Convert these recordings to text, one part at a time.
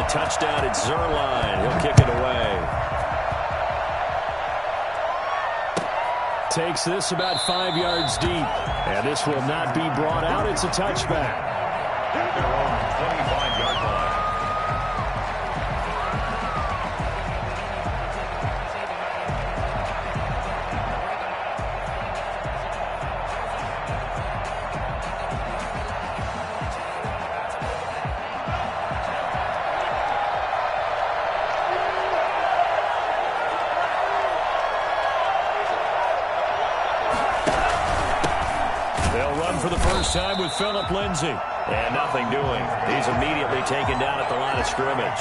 touchdown at Zerline. He'll kick it away. Takes this about 5 yards deep. And this will not be brought out. It's a touchback. At their own 25-yard line. For the first time with Phillip Lindsay. And nothing doing. He's immediately taken down at the line of scrimmage.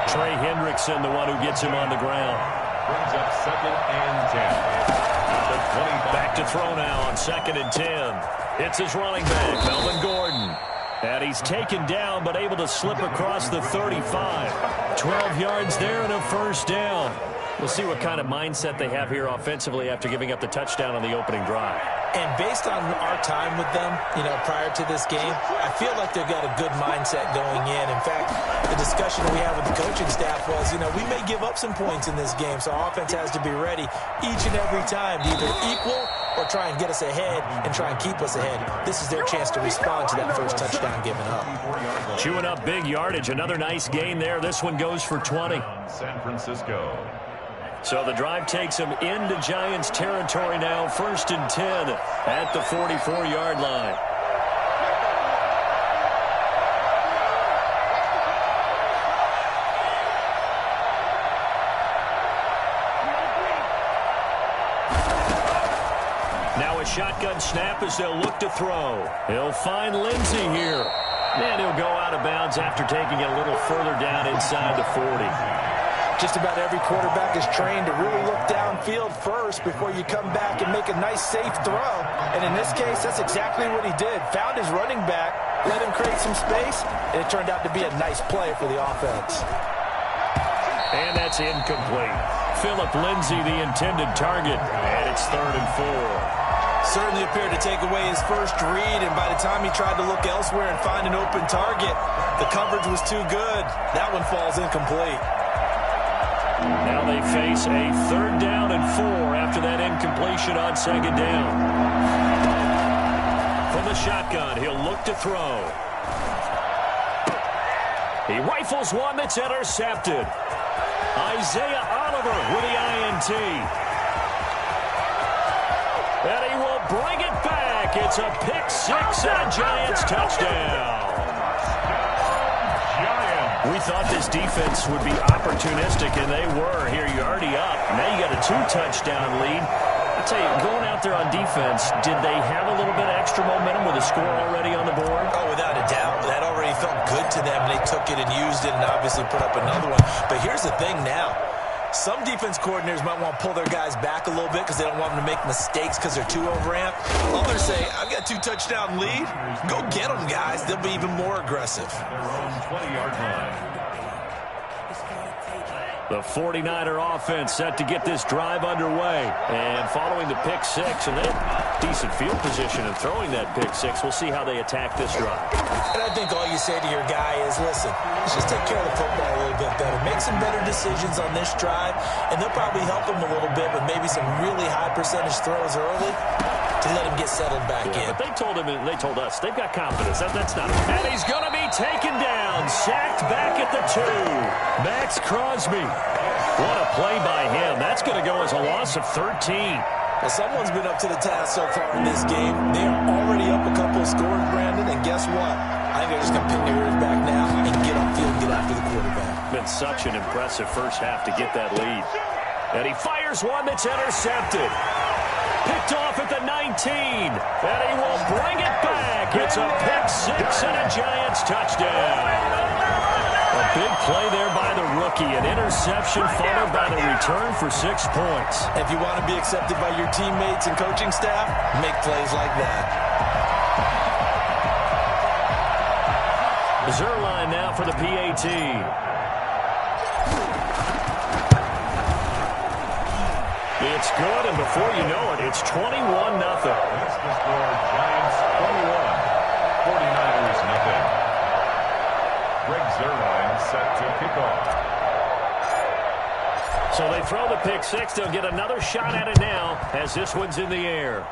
Trey Hendrickson, the one who gets him on the ground. Brings up 2nd and 10. Back to throw now on 2nd and 10. It's his running back, Melvin Gordon. And he's taken down but able to slip across the 35. 12 yards there and a first down. We'll see what kind of mindset they have here offensively after giving up the touchdown on the opening drive. And based on our time with them, prior to this game, I feel like they've got a good mindset going in. In fact, the discussion we had with the coaching staff was, we may give up some points in this game, so our offense has to be ready each and every time to either equal or try and get us ahead and try and keep us ahead. This is their chance to respond to that first touchdown given up. Chewing up big yardage. Another nice gain there. This one goes for 20. San Francisco. So the drive takes him into Giants territory now. 1st and 10 at the 44-yard line. Now a shotgun snap as they'll look to throw. He'll find Lindsay here. And he'll go out of bounds after taking it a little further down inside the 40. Just about every quarterback is trained to really look downfield first before you come back and make a nice, safe throw. And in this case, that's exactly what he did. Found his running back, let him create some space, and it turned out to be a nice play for the offense. And that's incomplete. Phillip Lindsay, the intended target, and it's 3rd and 4. Certainly appeared to take away his first read, and by the time he tried to look elsewhere and find an open target, the coverage was too good. That one falls incomplete. Now they face a 3rd down and 4 after that incompletion on 2nd down. From the shotgun, he'll look to throw. He rifles one that's intercepted. Isaiah Oliver with the INT. And he will bring it back. It's a pick 6 and a Giants touchdown. We thought this defense would be opportunistic, and they were. Here, you're already up. Now you got a 2-touchdown lead. I tell you, going out there on defense, did they have a little bit of extra momentum with a score already on the board? Oh, without a doubt. That already felt good to them. They took it and used it and obviously put up another one. But here's the thing now. Some defense coordinators might want to pull their guys back a little bit because they don't want them to make mistakes because they're too overamped. Others say, I've got a 2-touchdown lead. Go get them, guys. They'll be even more aggressive. Their own 20-yard line. The 49er offense set to get this drive underway. And following the pick 6, and they have decent field position and throwing that pick 6. We'll see how they attack this drive. And I think all you say to your guy is, listen, let's just take care of the football a little bit better. Make some better decisions on this drive, and they'll probably help him a little bit with maybe some really high percentage throws early to let him get settled back in. But they told us they've got confidence. That's not. And he's going to be taken down, sacked back at the 2. Max Crosby. What a play by him. That's going to go as a loss of 13. Well, someone's been up to the task so far in this game. They are already up a couple of scores, Brandon, and guess what? I think they're just going to pin their ears back now and get upfield and get after the quarterback. Been such an impressive first half to get that lead. And he fires one that's intercepted. Picked off at the 19. And he will bring it back. It's a pick 6 and a Giants touchdown. A big play there by the rookie. An interception followed by the return for 6 points. If you want to be accepted by your teammates and coaching staff, make plays like that. Zerline now for the PAT. It's good, and before you know it, it's 21-0. That's the score. Giants 21, 49ers nothing. Greg Zerline set to kick off. So they throw the pick six. They'll get another shot at it now as this one's in the air.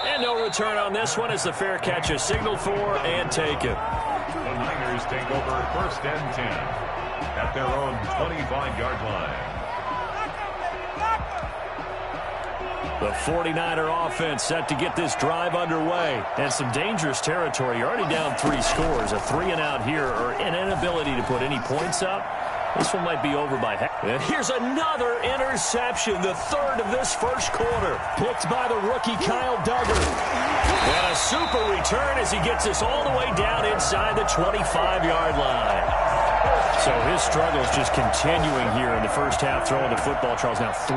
And no return on this one as the fair catch is signaled for and taken. The Niners take over 1st and 10 at their own 25-yard line. The 49er offense set to get this drive underway. And some dangerous territory. You're already down 3 scores. A 3-and-out here or an inability to put any points up. This one might be over by half. And here's another interception, the third of this first quarter. Picked by the rookie Kyle Duggar. And a super return as he gets us all the way down inside the 25-yard line. So his struggles just continuing here in the first half throwing the football, Charles. Now 3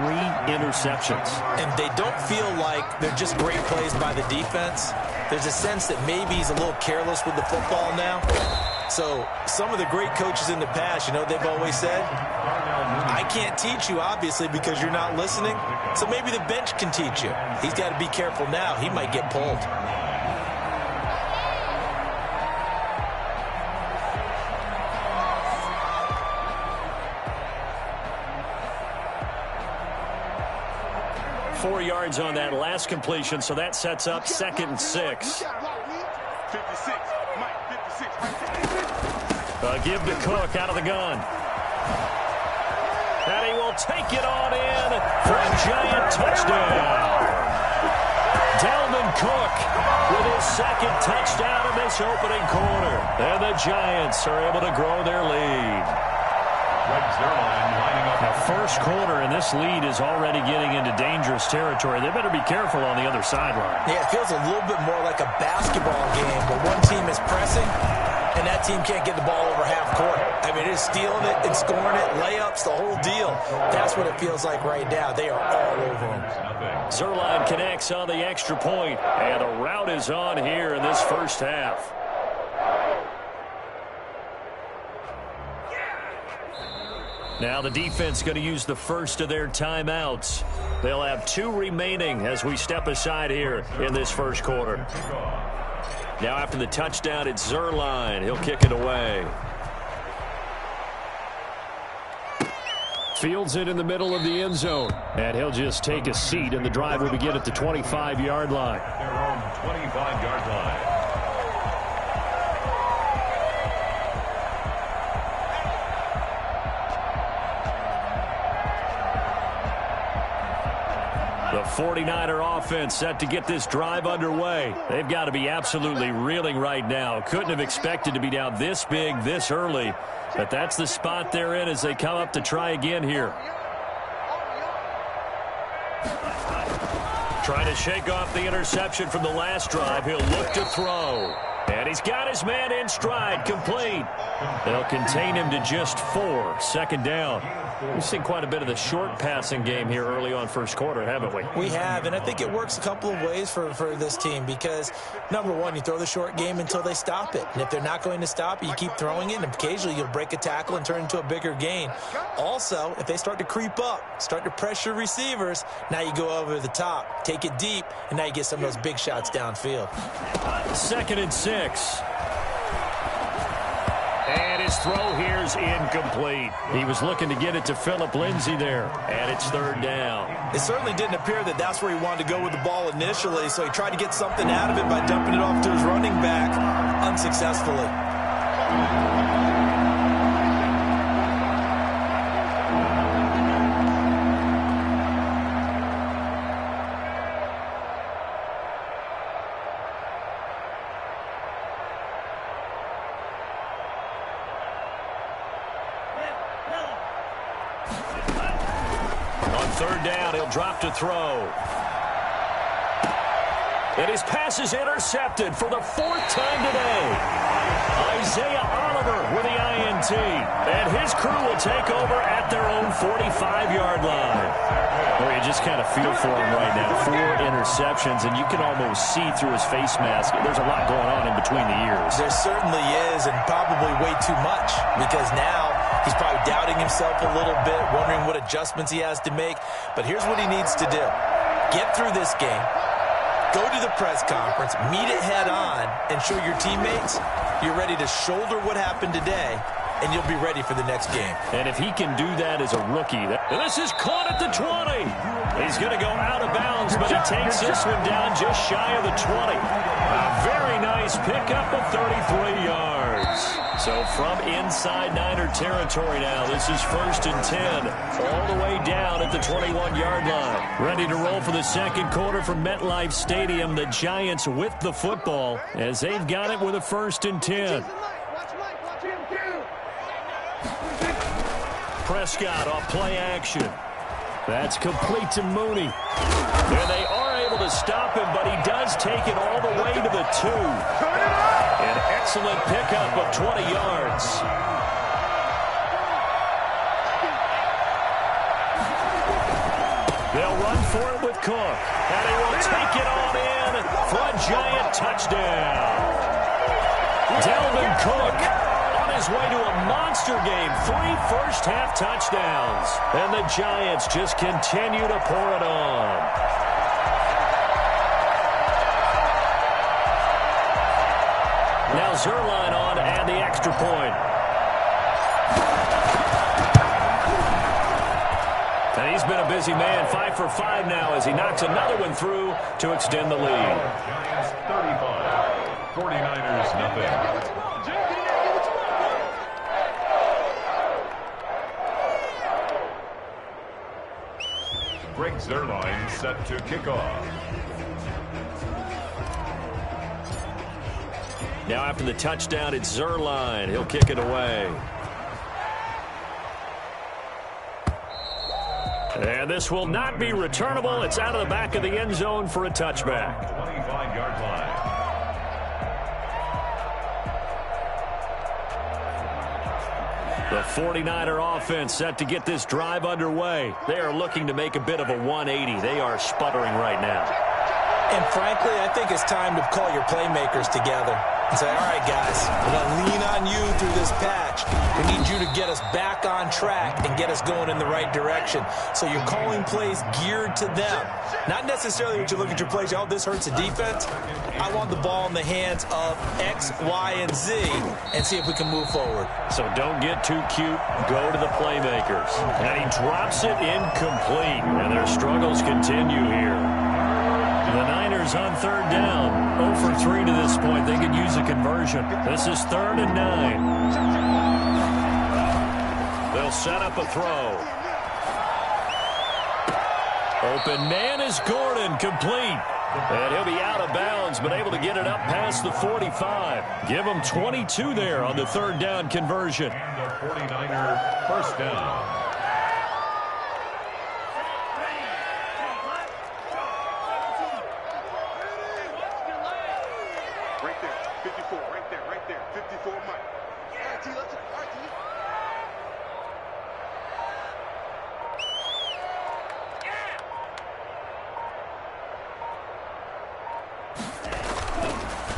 interceptions. And they don't feel like they're just great plays by the defense. There's a sense that maybe he's a little careless with the football now. So some of the great coaches in the past, you know, they've always said, I can't teach you, obviously, because you're not listening. So maybe the bench can teach you. He's got to be careful now. He might get pulled. Four yards on that last completion, so that sets up 2nd and 6. Give to Cook out of the gun. And he will take it on in for a giant touchdown. Dalvin Cook with his 2nd touchdown in this opening quarter. And the Giants are able to grow their lead. Now, first quarter, and this lead is already getting into dangerous territory. They better be careful on the other sideline. Yeah, it feels a little bit more like a basketball game where one team is pressing and that team can't get the ball over half court. I mean, it's stealing it and scoring it, layups, the whole deal. That's what it feels like right now. They are all over them. Zerline connects on the extra point, and the route is on here in this first half. Now the defense going to use the first of their timeouts. They'll have 2 remaining as we step aside here in this first quarter. Now after the touchdown, it's Zerline. He'll kick it away. Fields it in the middle of the end zone. And he'll just take a seat, and the drive will begin at the 25-yard line. Their own 25-yard line. The 49er offense set to get this drive underway. They've got to be absolutely reeling right now. Couldn't have expected to be down this big, this early. But that's the spot they're in as they come up to try again here. Trying to shake off the interception from the last drive. He'll look to throw. And he's got his man in stride, complete. They'll contain him to just 4. 2nd down. We've seen quite a bit of the short passing game here early on first quarter, haven't we? We have, and I think it works a couple of ways for this team because, number one, you throw the short game until they stop it. And if they're not going to stop it, you keep throwing it, and occasionally you'll break a tackle and turn it into a bigger gain. Also, if they start to creep up, start to pressure receivers, now you go over the top, take it deep, and now you get some of those big shots downfield. 2nd and 6. And his throw here's incomplete. He was looking to get it to Phillip Lindsay there, and it's 3rd down. It certainly didn't appear that that's where he wanted to go with the ball initially, so he tried to get something out of it by dumping it off to his running back unsuccessfully. On 3rd down, he'll drop to throw. And his pass is intercepted for the 4th time today. Isaiah Oliver with the INT. And his crew will take over at their own 45-yard line. Well, you just kind of feel for him right now. 4 interceptions, and you can almost see through his face mask. There's a lot going on in between the ears. There certainly is, and probably way too much, because now he's probably doubting himself a little bit, wondering what adjustments he has to make. But here's what he needs to do. Get through this game. Go to the press conference, meet it head on, and show your teammates You're ready to shoulder what happened today, and you'll be ready for the next game. And if he can do that as a rookie, this is caught at the 20. He's going to go out of bounds, but he takes this one down just shy of the 20. A very nice pickup of 33 yards. So from inside Niner territory now, this is 1st and 10, all the way down at the 21-yard line. Ready to roll for the second quarter from MetLife Stadium. The Giants with the football as they've got it with a 1st and 10. Prescott off play action. That's complete to Mooney. And they are able to stop him, but he does take it all the way to the 2. An excellent pickup of 20 yards. They'll run for it with Cook. And he will take it on in for a Giant touchdown. Delvin Cook on his way to a monster game. 3 first-half touchdowns. And the Giants just continue to pour it on. Now Zerline on and the extra point. And he's been a busy man. 5 for 5 now as he knocks another one through to extend the lead. Giants 35, 49ers nothing. Greg Zerline set to kick off. Now after the touchdown, it's Zerline. He'll kick it away. And this will not be returnable. It's out of the back of the end zone for a touchback. 25-yard line. The 49er offense set to get this drive underway. They are looking to make a bit of a 180. They are sputtering right now. And frankly, I think it's time to call your playmakers together and say, all right, guys, we're going to lean on you through this patch. We need you to get us back on track and get us going in the right direction. So you're calling plays geared to them. Not necessarily what you look at your plays, oh, this hurts the defense. I want the ball in the hands of X, Y, and Z and see if we can move forward. So don't get too cute. Go to the playmakers. And he drops it incomplete. And their struggles continue here. The Niners on 3rd down. 0 for 3 to this point. They could use a conversion. This is 3rd and 9. They'll set up a throw. Open man is Gordon, complete. And he'll be out of bounds, but able to get it up past the 45. Give him 22 there on the 3rd down conversion. And the 49er first down.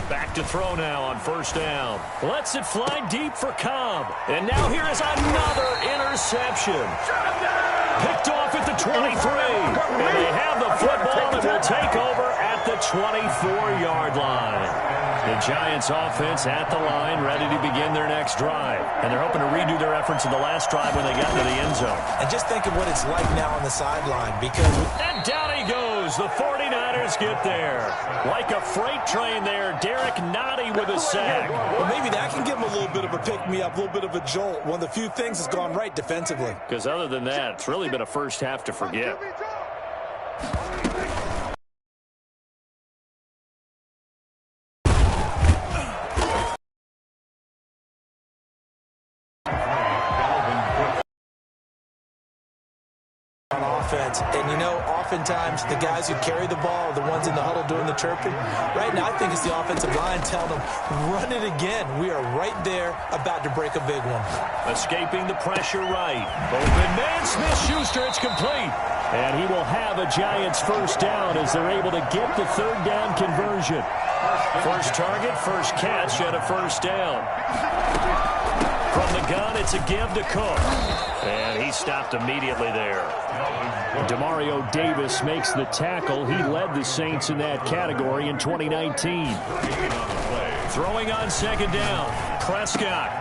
Back to throw now on 1st down. Lets it fly deep for Cobb. And now here is another interception. Picked off at the 23. And they have the football and will take over at the 24-yard line. The Giants offense at the line, ready to begin their next drive. And they're hoping to redo their efforts in the last drive when they got into the end zone. And just think of what it's like now on the sideline because... And down he goes. The 49ers get there. Like a freight train there, Derek Nottie with a sack. Well, maybe that can give him a little bit of a pick-me-up, a little bit of a jolt. One of the few things that's gone right defensively. Because other than that, it's really been a first half to forget. And, you know, oftentimes the guys who carry the ball are the ones in the huddle doing the chirping. Right now, I think it's the offensive line telling them, run it again. We are right there about to break a big one. Escaping the pressure right. Open man, Smith-Schuster, it's complete. And he will have a Giants first down as they're able to get the 3rd down conversion. First target, first catch at a first down. From the gun, it's a give to Cook. And he stopped immediately there. Demario Davis makes the tackle. He led the Saints in that category in 2019. Throwing on second down. Prescott.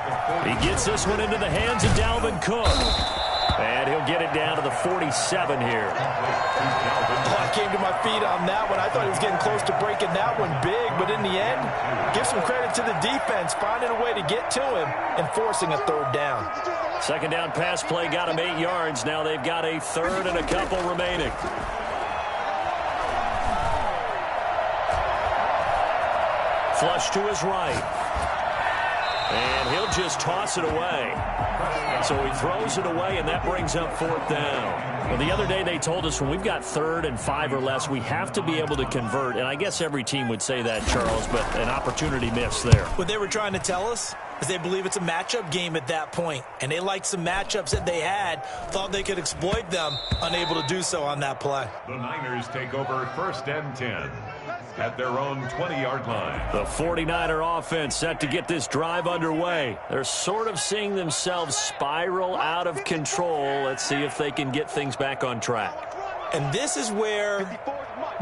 He gets this one into the hands of Dalvin Cook. And he'll get it down to the 47 here. I came to my feet on that one. I thought he was getting close to breaking that one big, but in the end, give some credit to the defense, finding a way to get to him and forcing a third down. Second down pass play got him 8 yards. Now they've got a third and a couple remaining. Flush to his right. And he'll just toss it away. So he throws it away, and that brings up fourth down. Well, the other day they told us when we've got 3rd and 5 or less, we have to be able to convert. And I guess every team would say that, Charles, but an opportunity missed there. What they were trying to tell us is they believe it's a matchup game at that point. And they liked some matchups that they had, thought they could exploit them, unable to do so on that play. The Niners take over 1st and 10 at their own 20-yard line. The 49er offense set to get this drive underway. They're sort of seeing themselves spiral out of control. Let's see if they can get things back on track. And this is where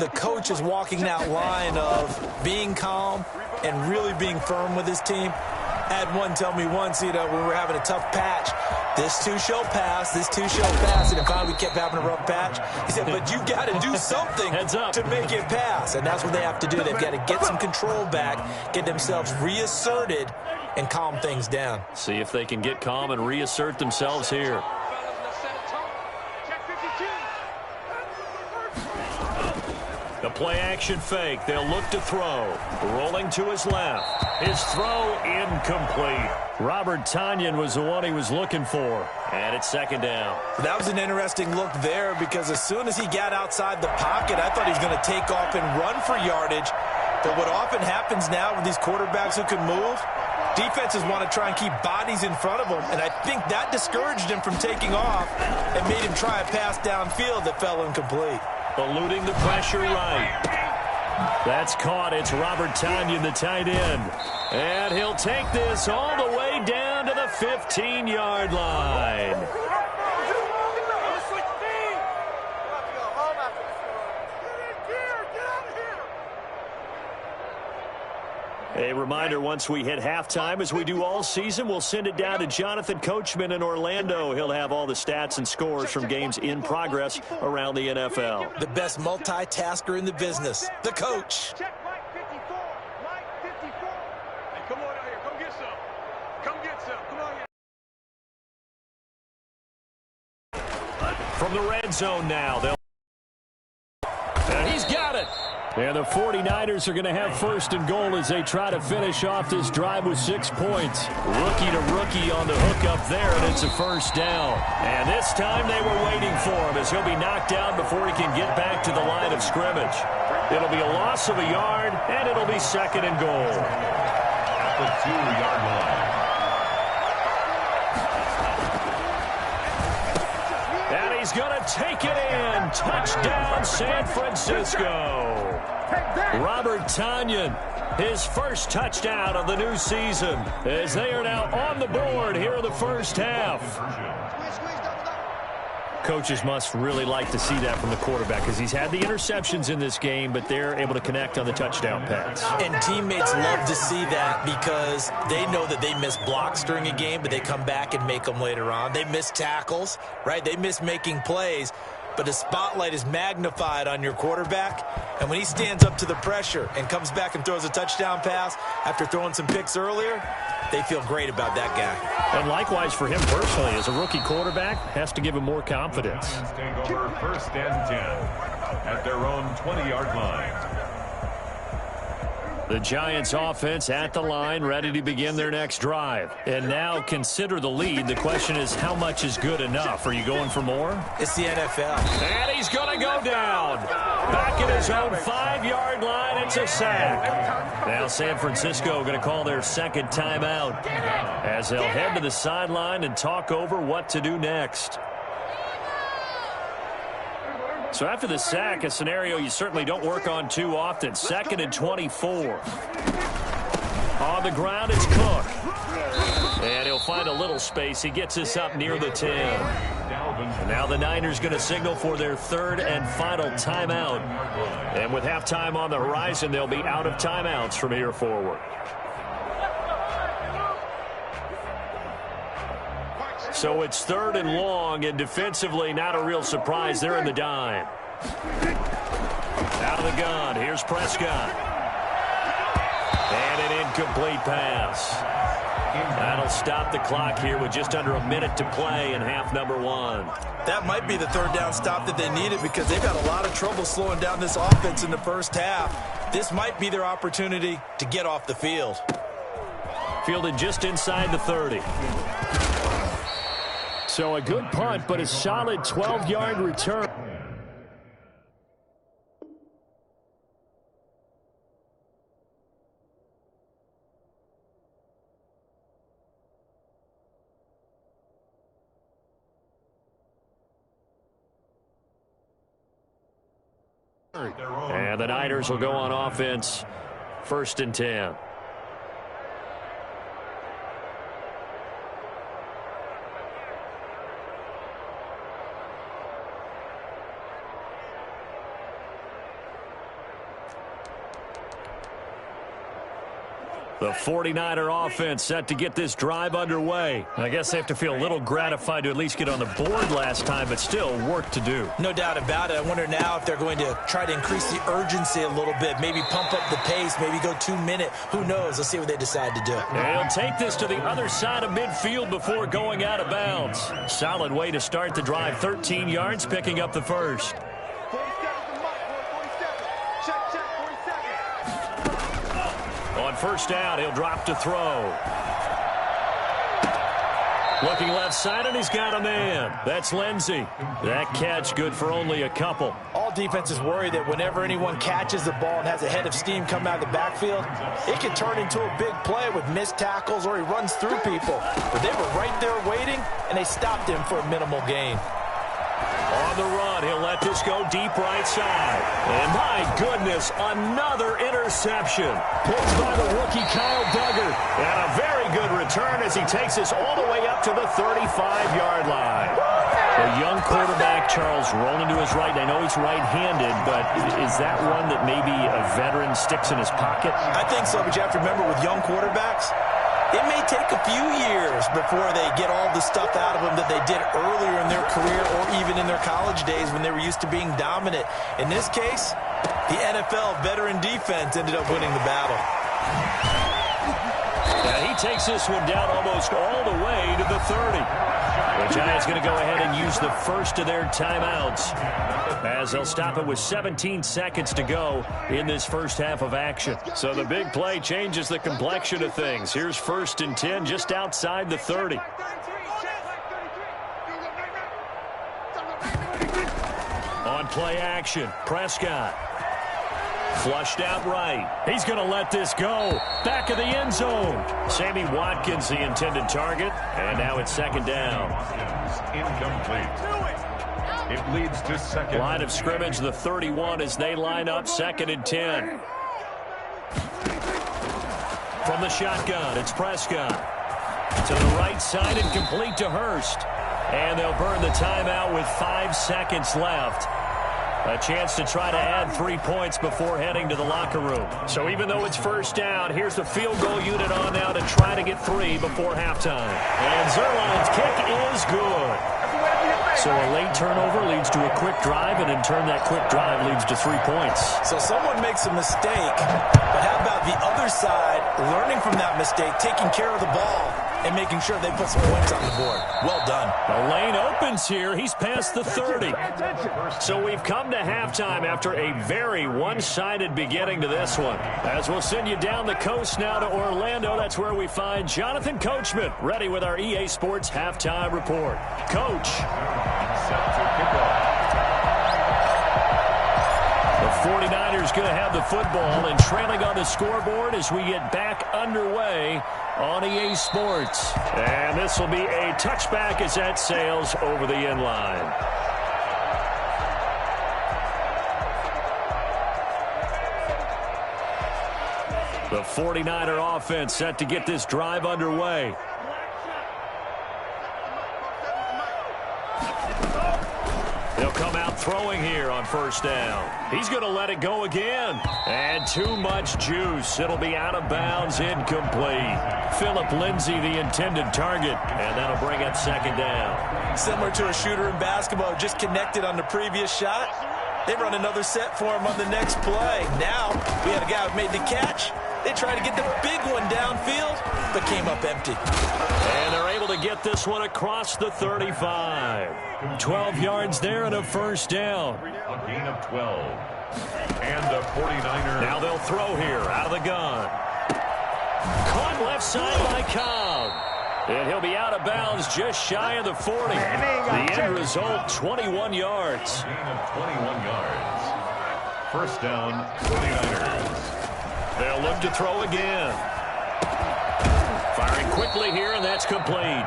the coach is walking that line of being calm and really being firm with his team. I had one tell me once, when we were having a tough patch, this too shall pass, this too shall pass. And finally we kept having a rough patch. He said, but you got to do something to make it pass. And that's what they have to do. They've got to get some control back, get themselves reasserted, and calm things down. See if they can get calm and reassert themselves here. The play-action fake. They'll look to throw. Rolling to his left. His throw incomplete. Robert Tonyan was the one he was looking for. And it's second down. That was an interesting look there because as soon as he got outside the pocket, I thought he was going to take off and run for yardage. But what often happens now with these quarterbacks who can move, defenses want to try and keep bodies in front of them. And I think that discouraged him from taking off and made him try a pass downfield that fell incomplete. Eluding the pressure right. That's caught. It's Robert Tonyan, the tight end. And he'll take this all the way down to the 15-yard line. A reminder, once we hit halftime, as we do all season, we'll send it down to Jonathan Coachman in Orlando. He'll have all the stats and scores from games in progress around the NFL. The best multitasker in the business, the coach. Check Mike 54. Mike 54. Hey, come on out here. Come get some. Come get some. Come on here. From the red zone now. And he's got it. And the 49ers are going to have 1st and goal as they try to finish off this drive with 6 points. Rookie to rookie on the hook up there, and it's a first down. And this time they were waiting for him as he'll be knocked down before he can get back to the line of scrimmage. It'll be a loss of a yard, and it'll be 2nd and goal. At the 2-yard line. And he's going to take it in. Touchdown, San Francisco. Robert Tonyan, his first touchdown of the new season, as they are now on the board here in the first half. Coaches must really like to see that from the quarterback because he's had the interceptions in this game, but they're able to connect on the touchdown pass. And teammates love to see that because they know that they miss blocks during a game, but they come back and make them later on. They miss tackles, right? They miss making plays. But the spotlight is magnified on your quarterback. And when he stands up to the pressure and comes back and throws a touchdown pass after throwing some picks earlier, they feel great about that guy. And likewise for him personally, as a rookie quarterback, has to give him more confidence. Take over 1st and 10 at their own 20-yard line. The Giants offense at the line, ready to begin their next drive. And now consider the lead. The question is, how much is good enough? Are you going for more? It's the NFL. And he's going to go down. Back at his own 5-yard line, it's a sack. Now San Francisco going to call their 2nd timeout as they'll head to the sideline and talk over what to do next. So after the sack, a scenario you certainly don't work on too often. 2nd and 24. On the ground, it's Cook. And he'll find a little space. He gets us up near the 10. And now the Niners going to signal for their 3rd and final timeout. And with halftime on the horizon, they'll be out of timeouts from here forward. So it's 3rd and long, and defensively not a real surprise. They're in the dime. Out of the gun, here's Prescott. And an incomplete pass. That'll stop the clock here with just under a minute to play in half number 1. That might be the 3rd down stop that they needed because they've got a lot of trouble slowing down this offense in the first half. This might be their opportunity to get off the field. Fielded just inside the 30. So a good punt, but a solid 12-yard return. And the Niners will go on offense, 1st and 10. The 49er offense set to get this drive underway. I guess they have to feel a little gratified to at least get on the board last time, but still work to do. No doubt about it. I wonder now if they're going to try to increase the urgency a little bit, maybe pump up the pace, maybe go 2-minute. Who knows? Let's see what they decide to do. And he'll take this to the other side of midfield before going out of bounds. Solid way to start the drive. 13 yards, picking up the first. 1st down, he'll drop to throw. Looking left side, and he's got a man. That's Lindsey. That catch good for only a couple. All defenses worry that whenever anyone catches the ball and has a head of steam come out of the backfield, it can turn into a big play with missed tackles or he runs through people. But they were right there waiting, and they stopped him for a minimal gain. On the run, he'll let this go deep right side. And my goodness, another interception. Picked by the rookie Kyle Duggar. And a very good return as he takes us all the way up to the 35-yard line. A young quarterback, Charles, rolling to his right. I know he's right-handed, but is that one that maybe a veteran sticks in his pocket? I think so, but you have to remember with young quarterbacks, it may take a few years before they get all the stuff out of them that they did earlier in their career or even in their college days when they were used to being dominant. In this case, the NFL veteran defense ended up winning the battle. And he takes this one down almost all the way to the 30. The Giants going to go ahead and use the first of their timeouts as they'll stop it with 17 seconds to go in this first half of action. So the big play changes the complexion of things. Here's 1st and 10 just outside the 30. On play action, Prescott. Flushed out right. He's going to let this go. Back of the end zone. Sammy Watkins, the intended target. And now it's 2nd down. Incomplete. It leads to 2nd. Line of scrimmage, the 31 as they line up 2nd and 10. From the shotgun, it's Prescott. To the right side and complete to Hurst. And they'll burn the timeout with 5 seconds left. A chance to try to add 3 points before heading to the locker room. So even though it's 1st down, here's the field goal unit on now to try to get 3 before halftime. And Zerline's kick is good. So a late turnover leads to a quick drive, and in turn that quick drive leads to 3 points. So someone makes a mistake, but how about the other side learning from that mistake, taking care of the ball, and making sure they put some points on the board. Well done. The lane opens here. He's past the 30. So we've come to halftime after a very one-sided beginning to this one. As we'll send you down the coast now to Orlando, that's where we find Jonathan Coachman, ready with our EA Sports Halftime Report. Coach. The 49ers going to have the football and trailing on the scoreboard as we get back underway on EA Sports. And this will be a touchback as that sails over the end line. The 49er offense set to get this drive underway. They'll come out throwing here on first down. He's going to let it go again. And too much juice. It'll be out of bounds, incomplete. Philip Lindsay, the intended target, and that'll bring up second down. Similar to a shooter in basketball, just connected on the previous shot. They run another set for him on the next play. Now, we had a guy who made the catch. They tried to get the big one downfield, but came up empty. And they're able to get this one across the 35. 12 yards there and a first down. A gain of 12. And the 49ers. Now they'll throw here out of the gun. Caught left side by Cobb. And he'll be out of bounds just shy of the 40. The end result, 21 yards. A gain of 21 yards. First down, 49ers. They'll look to throw again. Firing quickly here, and that's complete.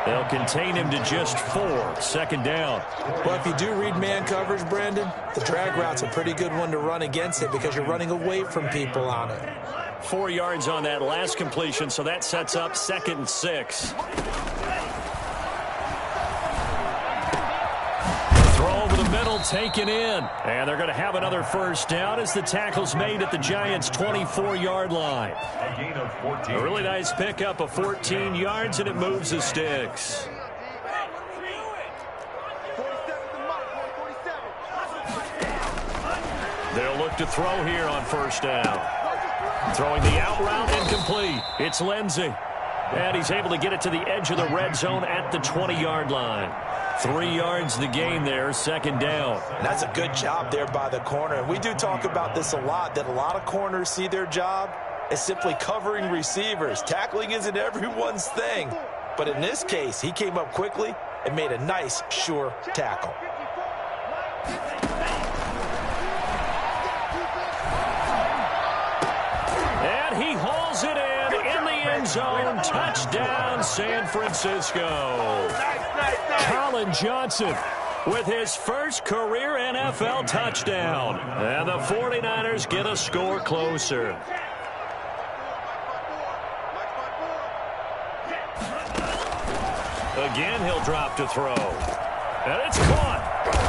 They'll contain him to just 4. Second down. Well, if you do read man coverage, Brandon, the drag route's a pretty good one to run against it because you're running away from people on it. 4 yards on that last completion, so that sets up 2nd and 6. Throw over the middle, taken in. And they're going to have another first down as the tackle's made at the Giants' 24-yard line. A gain of 14. A really nice pickup of 14 yards, and it moves the sticks. They'll look to throw here on first down. Throwing the out route, incomplete. It's Lindsay. And he's able to get it to the edge of the red zone at the 20-yard line. 3 yards the gain there, second down. And that's a good job there by the corner. And we do talk about this a lot, that a lot of corners see their job as simply covering receivers. Tackling isn't everyone's thing. But in this case, he came up quickly and made a nice, sure tackle. And he hauls it in the end zone. Touchdown, San Francisco. Colin Johnson with his first career NFL touchdown. And the 49ers get a score closer. Again, he'll drop to throw. And it's caught.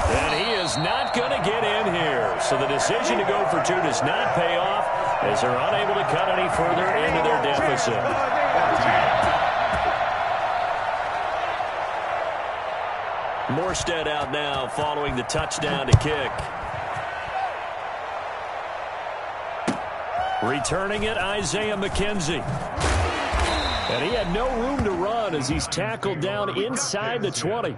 And he is not going to get in here. So the decision to go for 2 does not pay off as they're unable to cut any further into their deficit. Morstead out now following the touchdown to kick. Returning it, Isaiah McKenzie. And he had no room to run as he's tackled down inside the 20.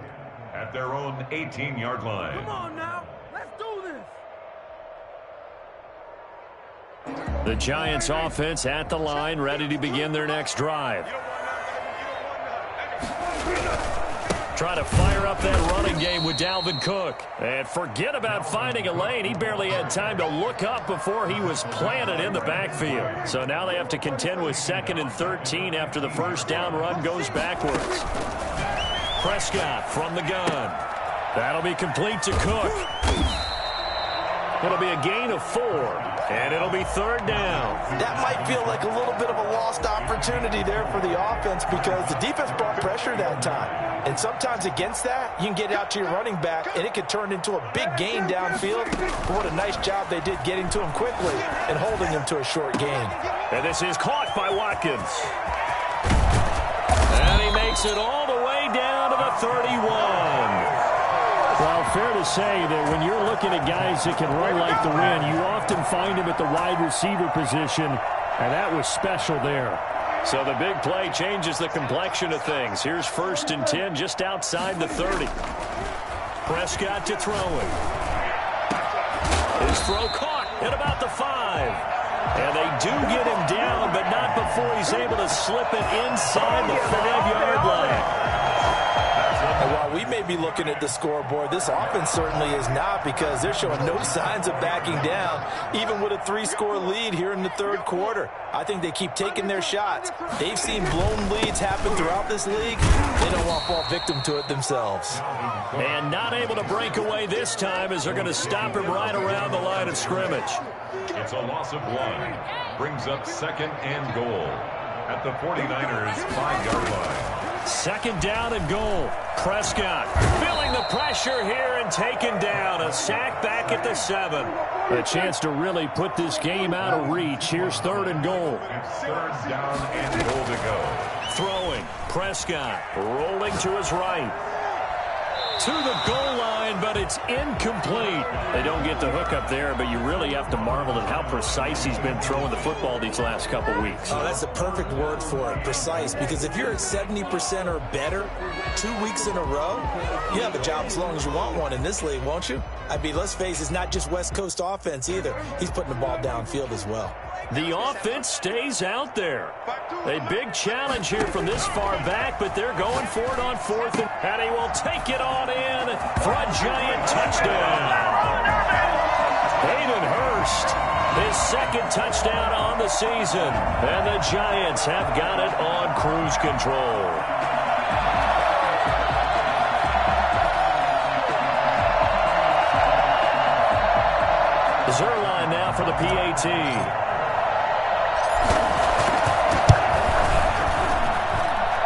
At their own 18-yard line. Come on now. Let's do this. The Giants offense at the line, ready to begin their next drive. Try to fire up that running game with Dalvin Cook. And forget about finding a lane. He barely had time to look up before he was planted in the backfield. So now they have to contend with 2nd and 13 after the first down run goes backwards. Prescott from the gun. That'll be complete to Cook. It'll be a gain of 4, and it'll be 3rd down. That might feel like a little bit of a lost opportunity there for the offense because the defense brought pressure that time. And sometimes against that, you can get out to your running back, and it could turn into a big gain downfield. But what a nice job they did getting to him quickly and holding him to a short gain. And this is caught by Watkins. And he makes it all the way down to the 31. Well, fair to say that when you're looking at guys that can run like the wind, you often find him at the wide receiver position, and that was special there. So the big play changes the complexion of things. Here's 1st and 10 just outside the 30. Prescott to throw it. His throw caught at about the 5. And they do get him down, but not before he's able to slip it inside the 5-yard line. And while we may be looking at the scoreboard, this offense certainly is not because they're showing no signs of backing down, even with a 3-score lead here in the 3rd quarter. I think they keep taking their shots. They've seen blown leads happen throughout this league. They don't want to fall victim to it themselves. And not able to break away this time as they're going to stop him right around the line of scrimmage. It's a loss of 1. Brings up 2nd and goal at the 49ers' 5-yard line. 2nd down and goal. Prescott feeling the pressure here and taken down. A sack back at the 7. A chance to really put this game out of reach. Here's 3rd and goal. It's 3rd down and goal to go. Throwing. Prescott rolling to his right. To the goal line, but it's incomplete. They don't get the hook up there, but you really have to marvel at how precise he's been throwing the football these last couple weeks. Oh, that's the perfect word for it, precise, because if you're at 70% or better 2 weeks in a row, you have a job as long as you want one in this league, won't you? I mean, let's face it, it's not just West Coast offense either. He's putting the ball downfield as well. The offense stays out there. A big challenge here from this far back, but they're going for it on 4th, and he will take it on in for a giant touchdown. Hayden Hurst, his 2nd touchdown on the season, and the Giants have got it on cruise control. Zerline now for the PAT.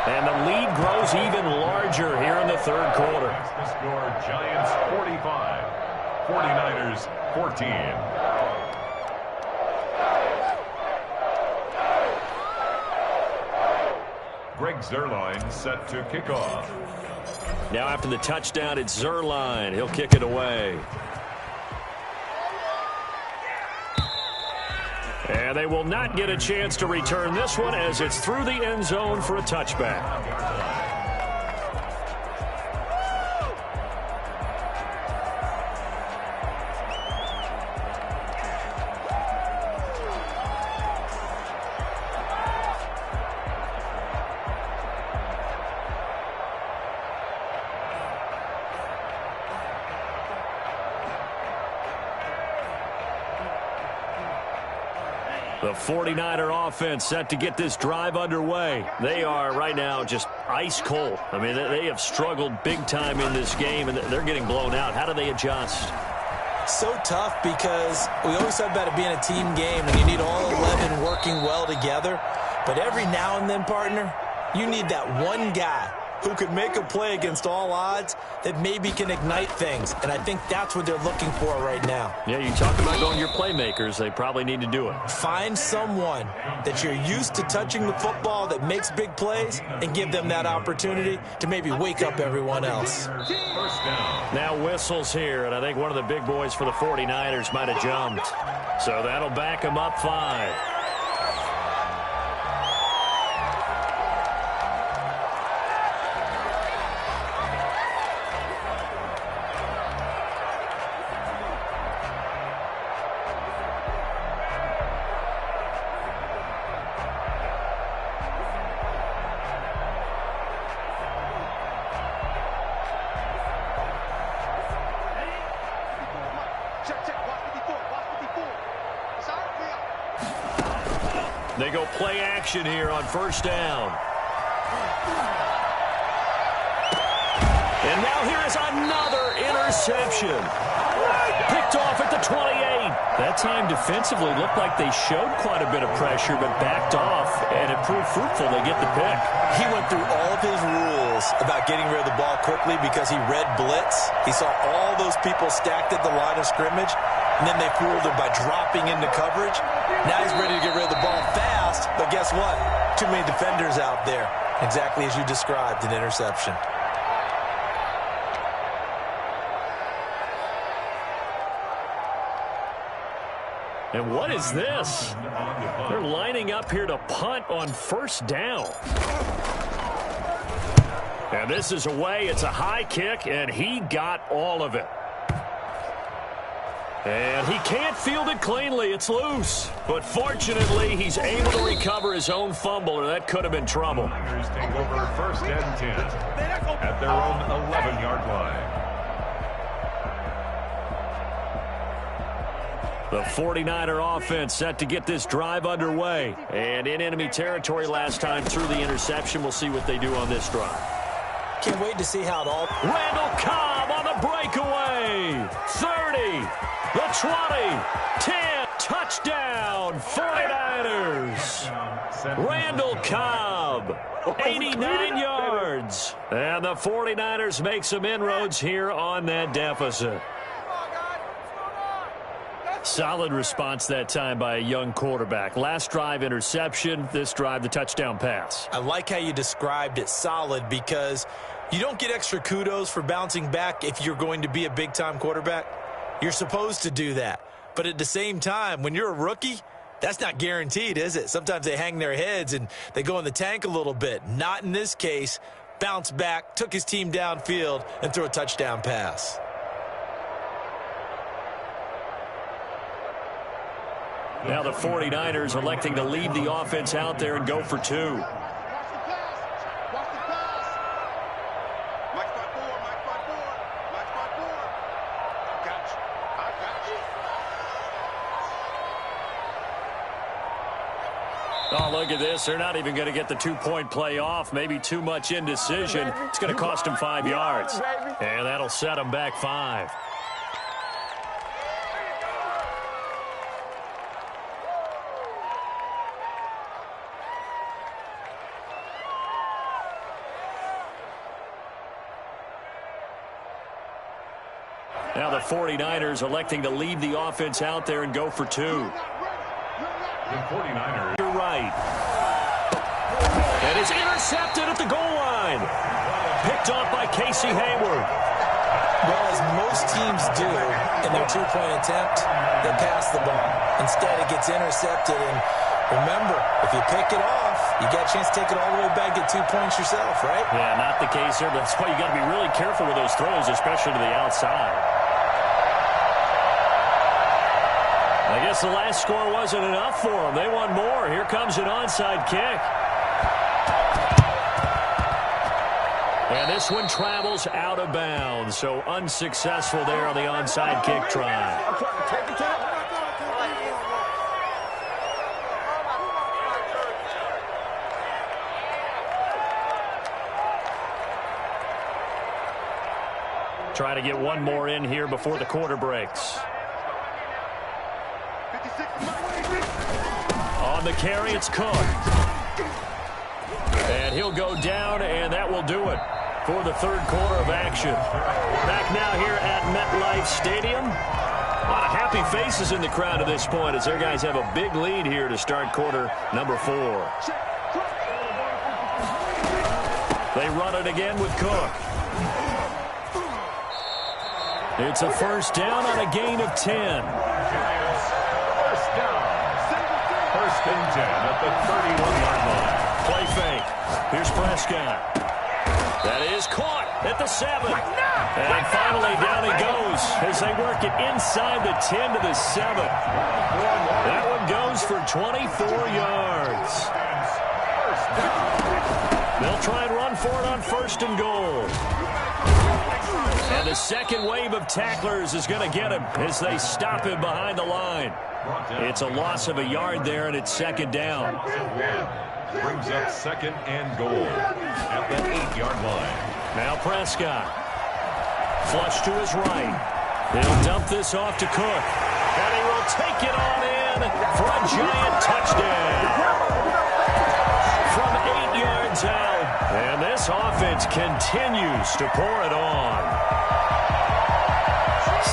And the lead grows even larger here in the 3rd quarter. That's the score, Giants 45, 49ers 14. Greg Zerline set to kick off. Now after the touchdown, it's Zerline. He'll kick it away. And they will not get a chance to return this one as it's through the end zone for a touchback. The 49er offense set to get this drive underway. They are right now just ice cold. I mean, they have struggled big time in this game, and they're getting blown out. How do they adjust? So tough because we always talk about it being a team game, and you need all 11 working well together. But every now and then, partner, you need that one guy who could make a play against all odds that maybe can ignite things. And I think that's what they're looking for right now. Yeah, you talk about going to your playmakers. They probably need to do it. Find someone that you're used to touching the football that makes big plays and give them that opportunity to maybe wake up everyone else. Now whistles here, and I think one of the big boys for the 49ers might have jumped. So that'll back them up 5. They go play action here on 1st down. And now here is another interception. Picked off at the 28. That time defensively looked like they showed quite a bit of pressure, but backed off, and it proved fruitful. They get the pick. He went through all of his rules about getting rid of the ball quickly because he read blitz. He saw all those people stacked at the line of scrimmage, and then they fooled him by dropping into coverage. Now he's ready to get rid of the ball fast, but guess what? Too many defenders out there. Exactly as you described, an interception. And what is this? They're lining up here to punt on 1st down. And this is away. It's a high kick, and he got all of it. And he can't field it cleanly. It's loose. But fortunately, he's able to recover his own fumble, or that could have been trouble. Niners take over 1st and 10 at their own 11-yard line. The 49er offense set to get this drive underway. And in enemy territory last time through the interception. We'll see what they do on this drive. Can't wait to see how it all... Randall Cobb on the breakaway. 30. The 20, 10, touchdown, 49ers. Randall Cobb, 89 yards. And the 49ers make some inroads here on that deficit. Solid response that time by a young quarterback. Last drive, interception. This drive, the touchdown pass. I like how you described it, solid, because you don't get extra kudos for bouncing back if you're going to be a big-time quarterback. You're supposed to do that. But at the same time, when you're a rookie, that's not guaranteed, is it? Sometimes they hang their heads and they go in the tank a little bit. Not in this case. Bounced back, took his team downfield, and threw a touchdown pass. Now the 49ers electing to leave the offense out there and go for two. Oh, look at this. They're not even going to get the two-point play off. Maybe too much indecision. It's going to cost them 5 yards. And that'll set them back 5. Now the 49ers electing to leave the offense out there and go for two. The 49ers. You're right. And it's intercepted at the goal line. Picked off by Casey Hayward. Well, as most teams do in their two-point attempt, they pass the ball. Instead, it gets intercepted. And remember, if you pick it off, you got a chance to take it all the way back, get 2 points yourself, right? Yeah, not the case here. That's why you got to be really careful with those throws, especially to the outside. I guess the last score wasn't enough for them. They want more. Here comes an onside kick. And this one travels out of bounds. So unsuccessful there on the onside kick try. Try to get one more in here before the quarter breaks. On the carry, it's Cook. And he'll go down, and that will do it for the third quarter of action. Back now here at MetLife Stadium. A lot of happy faces in the crowd at this point as their guys have a big lead here to start quarter number 4. They run it again with Cook. It's a first down on a gain of 10. First down. First and 10 at the 31-yard line. Play fake. Here's Prescott. That is caught at the 7. And finally down he goes as they work it inside the 10 to the 7. That one goes for 24 yards. They'll try and run for it on first and goal. And the second wave of tacklers is going to get him as they stop him behind the line. It's a loss of a yard there, and it's second down. Brings up second and goal at the 8-yard line. Now Prescott. Flush to his right. He'll dump this off to Cook. And he will take it on in for a giant touchdown. From 8 yards out. And this offense continues to pour it on.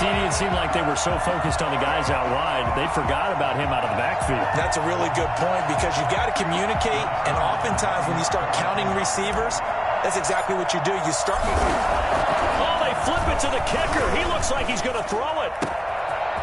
It seemed like they were so focused on the guys out wide, they forgot about him out of the backfield. That's a really good point because you've got to communicate, and oftentimes when you start counting receivers, that's exactly what you do. You start. Oh, they flip it to the kicker. He looks like he's going to throw it.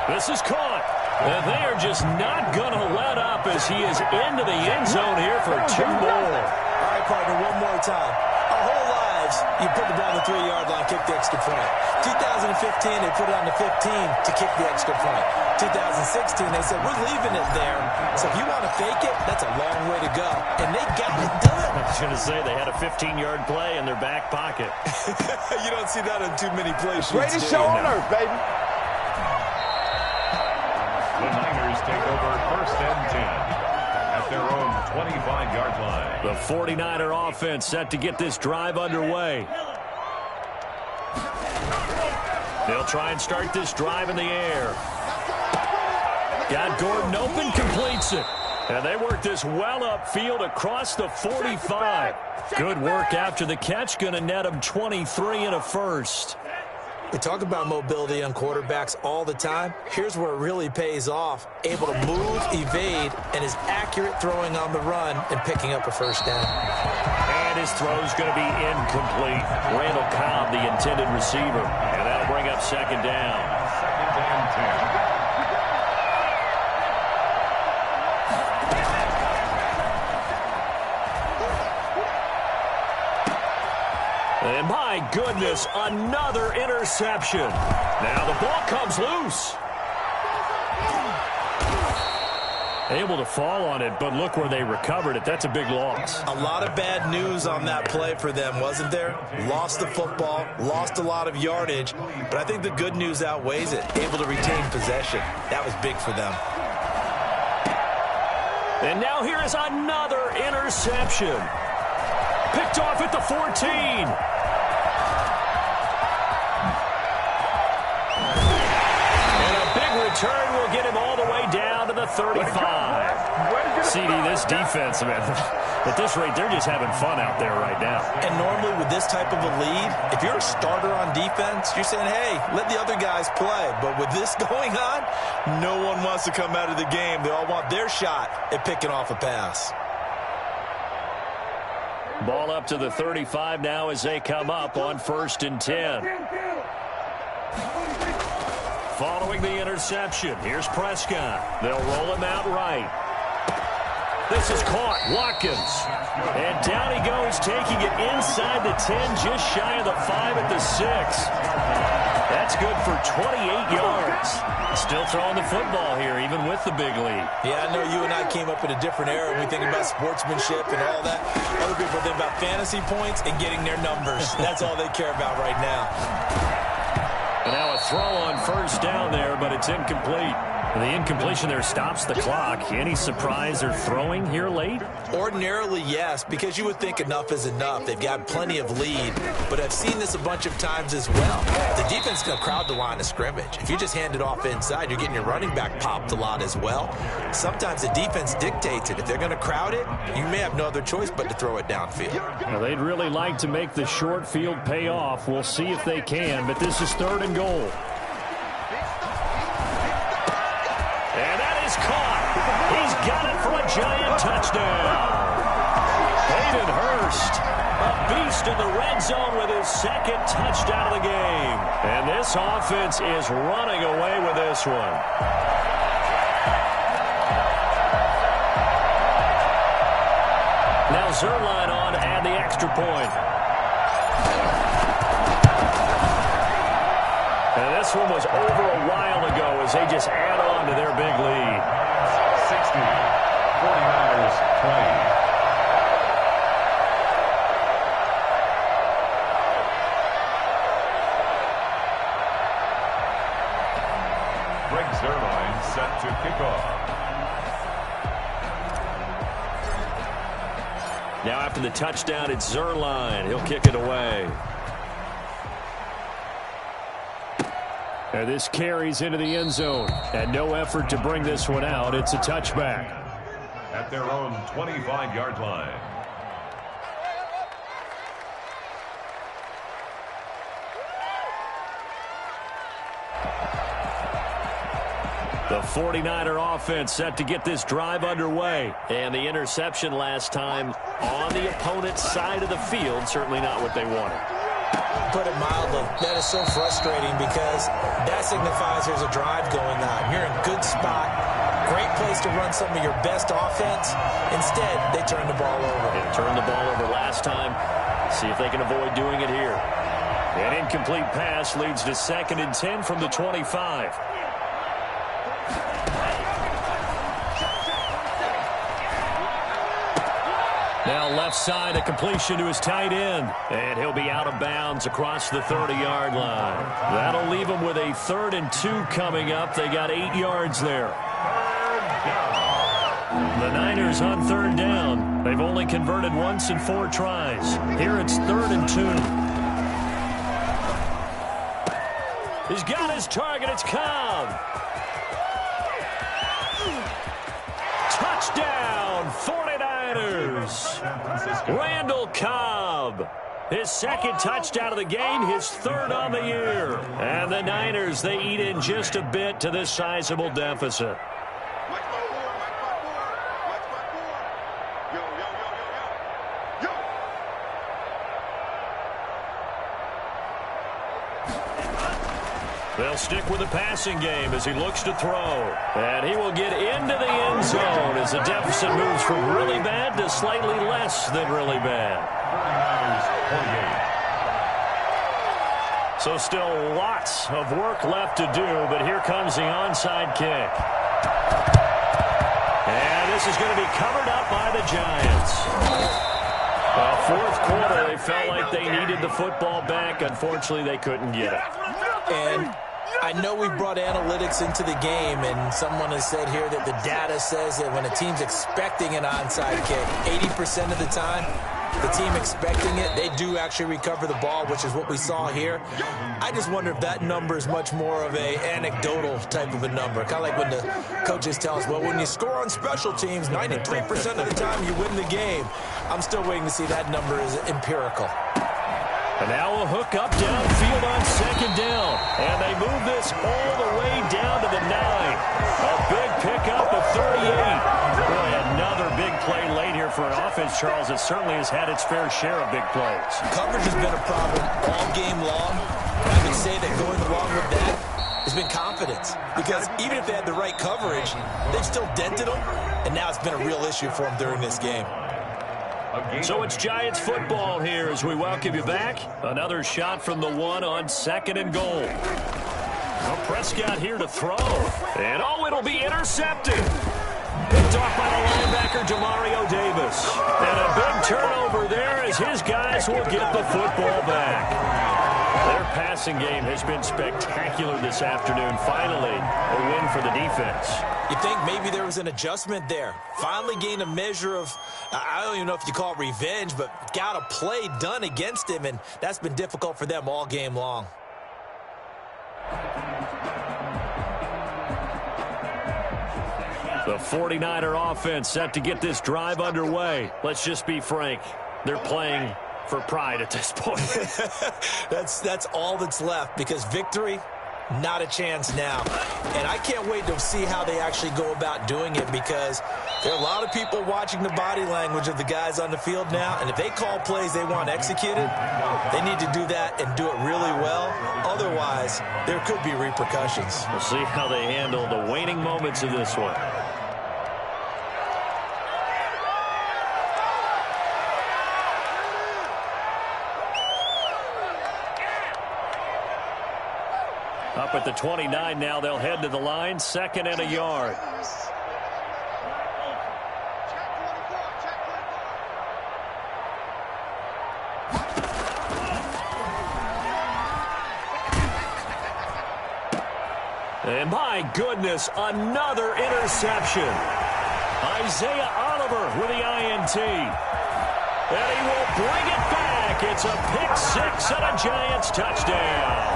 This is caught. And they are just not going to let up as he is into the end zone here for 2 more. All right, partner, one more time. Our whole lives, you put the ball on the 3-yard line, kick the extra point. 2015, they put it on the 15 to kick the extra point. 2016, they said, we're leaving it there. So if you want to fake it, that's a long way to go. And they got it done. I was going to say they had a 15-yard play in their back pocket. You don't see that in too many play sheets. Greatest show on earth, baby. The Niners take over first and 10 at their own 25-yard line. The 49er offense set to get this drive underway. They'll try and start this drive in the air. Got Gordon open, completes it. And they work this well upfield across the 45. Good work after the catch. Going to net him 23 and a first. We talk about mobility on quarterbacks all the time. Here's where it really pays off. Able to move, evade, and is accurate throwing on the run and picking up a first down. And his throw's going to be incomplete. Randall Cobb, the intended receiver. And that'll bring up second down. Second and 10. And my goodness, another interception. Now the ball comes loose. Able to fall on it, but look where they recovered it. That's a big loss. A lot of bad news on that play for them, wasn't there? Lost the football, lost a lot of yardage, but I think the good news outweighs it. Able to retain possession. That was big for them. And now here is another interception. Picked off at the 14. Return will get him all the way down to the 35. CD, this defense, man, at this rate, they're just having fun out there right now. And normally with this type of a lead, if you're a starter on defense, you're saying, hey, let the other guys play. But with this going on, no one wants to come out of the game. They all want their shot at picking off a pass. Ball up to the 35 now as they come up on 1st and 10. Following the interception, here's Prescott. They'll roll him out right. This is caught. Watkins. And down he goes, taking it inside the 10, just shy of the 5 at the 6. That's good for 28 yards. Still throwing the football here, even with the big lead. Yeah, I know you and I came up in a different era when we think about sportsmanship and all that. Other people think about fantasy points and getting their numbers. That's all they care about right now. And now a throw on 1st down there, but it's incomplete. The incompletion there stops the clock. Any surprise they're throwing here late? Ordinarily, yes, because you would think enough is enough. They've got plenty of lead, but I've seen this a bunch of times as well. The defense is going to crowd the line of scrimmage. If you just hand it off inside, you're getting your running back popped a lot as well. Sometimes the defense dictates it. If they're going to crowd it, you may have no other choice but to throw it downfield. Well, they'd really like to make the short field pay off. We'll see if they can, but this is 3rd and goal. Caught. He's got it for a giant touchdown. Hayden Hurst, a beast in the red zone with his 2nd touchdown of the game. And this offense is running away with this one. Now Zerline on to add the extra point. And this one was over a while ago as they just add on to their big lead. 60, 49ers 20. Greg Zerline set to kick off. Now after the touchdown, it's Zerline. He'll kick it away. And this carries into the end zone. And no effort to bring this one out. It's a touchback. At their own 25-yard line. The 49er offense set to get this drive underway. And the interception last time on the opponent's side of the field. Certainly not what they wanted. Put it mildly, that is so frustrating because that signifies there's a drive going on. You're in a good spot, great place to run some of your best offense. Instead, they turn the ball over. They turned the ball over last time. See if they can avoid doing it here. An incomplete pass leads to 2nd and 10 from the 25. Now left side, a completion to his tight end. And he'll be out of bounds across the 30-yard line. That'll leave him with a 3rd and 2 coming up. They got 8 yards there. The Niners on 3rd down. They've only converted once in 4 tries. Here it's 3rd and 2. He's got his target. It's Cobb. goes Randall Cobb. His second touchdown of the game, his third on the year. And the Niners, they eat in just a bit to this sizable deficit. They'll stick with the passing game as he looks to throw. And he will get into the end zone as the deficit moves from really bad to slightly less than really bad. So still lots of work left to do, but here comes the onside kick. And this is going to be covered up by the Giants. Fourth quarter, they felt like they needed the football back. Unfortunately, they couldn't get it. And I know we brought analytics into the game, and someone has said here that the data says that when a team's expecting an onside kick, 80% of the time, the team expecting it, they do actually recover the ball, which is what we saw here. I just wonder if that number is much more of a anecdotal type of a number. Kind of like when the coaches tell us, well, when you score on special teams, 93% of the time you win the game. I'm still waiting to see that number is empirical. And now a hook up downfield on second down. And they move this all the way down to the 9. A big pickup of 38. Boy, another big play late here for an offense, Charles, that certainly has had its fair share of big plays. Coverage has been a problem all game long. And I would say that going along with that has been confidence. Because even if they had the right coverage, they've still dented them. And now it's been a real issue for them during this game. So it's Giants football here as we welcome you back. Another shot from the 1 on 2nd and goal. Well, Prescott here to throw. And it'll be intercepted. Picked off by the linebacker, Demario Davis. And a big turnover there as his guys will get the football back. Their passing game has been spectacular this afternoon. Finally, a win for the defense. You think maybe there was an adjustment there. Finally gained a measure of, I don't even know if you call it revenge, but got a play done against him, and that's been difficult for them all game long. The 49er offense set to get this drive underway. Let's just be frank. They're playing for pride at this point. That's all that's left, because victory, not a chance now. And I can't wait to see how they actually go about doing it, because there are a lot of people watching the body language of the guys on the field now, and if they call plays they want executed, they need to do that and do it really well. Otherwise, there could be repercussions. We'll see how they handle the waning moments of this one. Up at the 29 now, they'll head to the line, 2nd and a yard. And my goodness, another interception. Isaiah Oliver with the INT. And he will bring it back. It's a pick-6 and a Giants touchdown.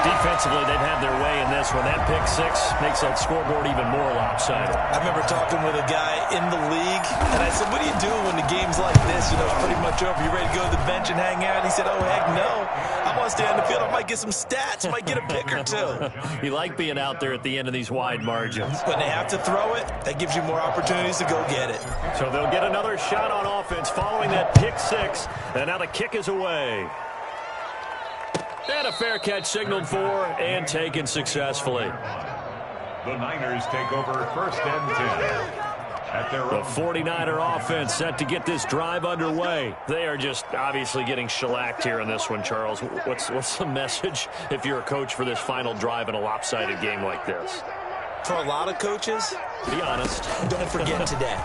Defensively, they've had their way in this one. That pick-6 makes that scoreboard even more lopsided. I remember talking with a guy in the league, and I said, what do you do when the game's like this? You know, it's pretty much over. You ready to go to the bench and hang out? He said, oh, heck no. I want to stay on the field. I might get some stats. Might get a pick or two. You like being out there at the end of these wide margins. When they have to throw it, that gives you more opportunities to go get it. So they'll get another shot on offense following that pick-6, and now the kick is away. And a fair catch signaled for and taken successfully. The Niners take over 1st and 10. At their The 49er offense set to get this drive underway. They are just obviously getting shellacked here in this one, Charles. What's the message if you're a coach for this final drive in a lopsided game like this? For a lot of coaches, be honest, don't forget today.